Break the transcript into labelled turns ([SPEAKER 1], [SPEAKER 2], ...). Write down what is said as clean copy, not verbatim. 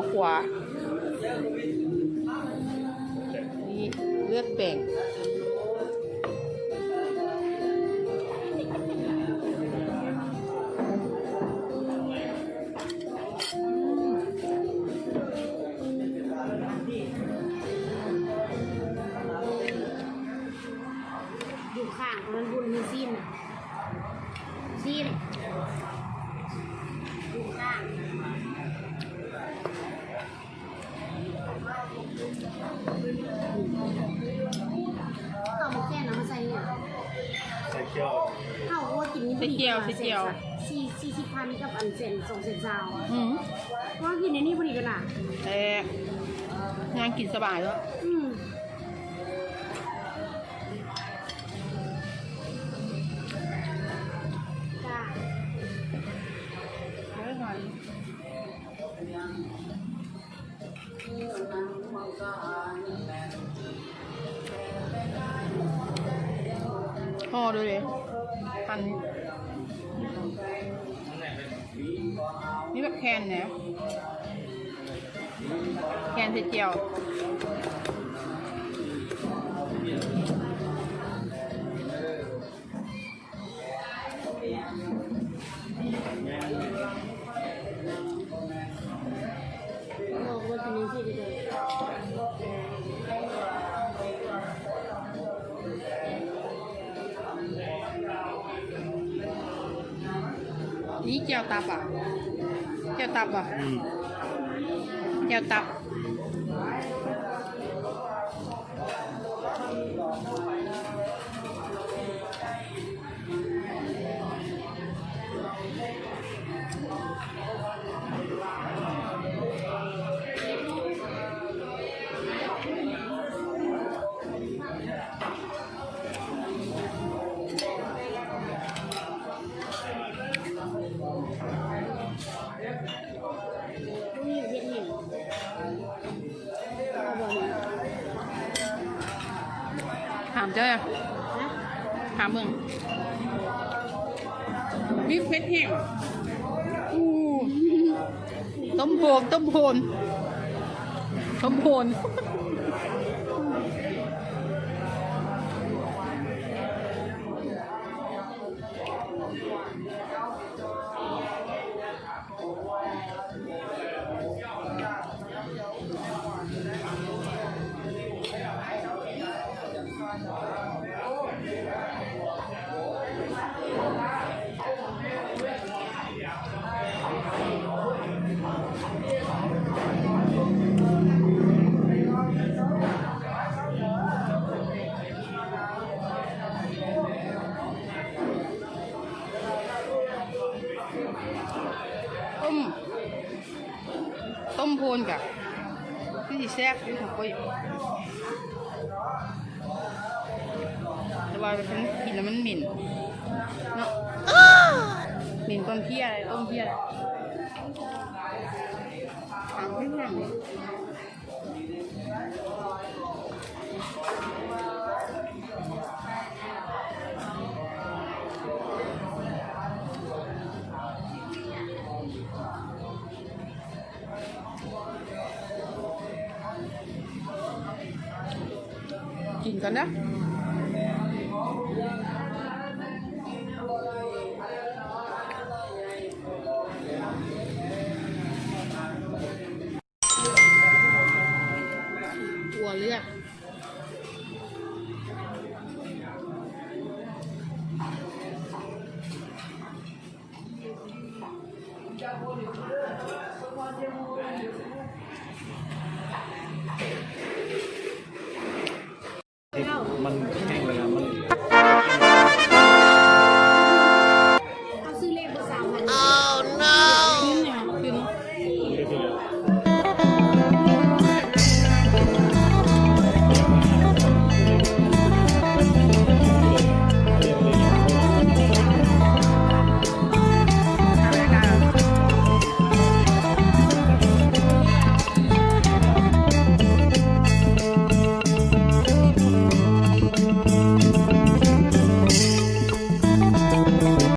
[SPEAKER 1] ขวานี่เลือกแบ่ง
[SPEAKER 2] อยู่ข้างมันบุญมีซีนอยู่ข้างต่อมาแค่น้ำมาใส่เนี่ย
[SPEAKER 3] ใส่เกี๊ยว
[SPEAKER 2] ข้าวว่ากินนี่
[SPEAKER 1] ใส่เจียว
[SPEAKER 2] 40,000กับอันเซน2 เซนซาวว่ากินในนี่พอดีกันอ่ะ
[SPEAKER 1] งานกินสบายแล้วห่อดูเลยพันนี่แบบแคนเนี่ยแคนใส่เจียวนี่เจียวตับอ่ะเจียวตับอ่ะเจียวตับถามเจ้าถามมึงนี่เพชรแห้งต้มโพนต้มโพนกับที่แซ่บที่ถูกไปแต่ว่าฉันกินแล้วมันเหม็นเนาะเหม็นต้มเพี้ยอะไรถามให้หนังกินกันนะหัวเลือด
[SPEAKER 3] มัน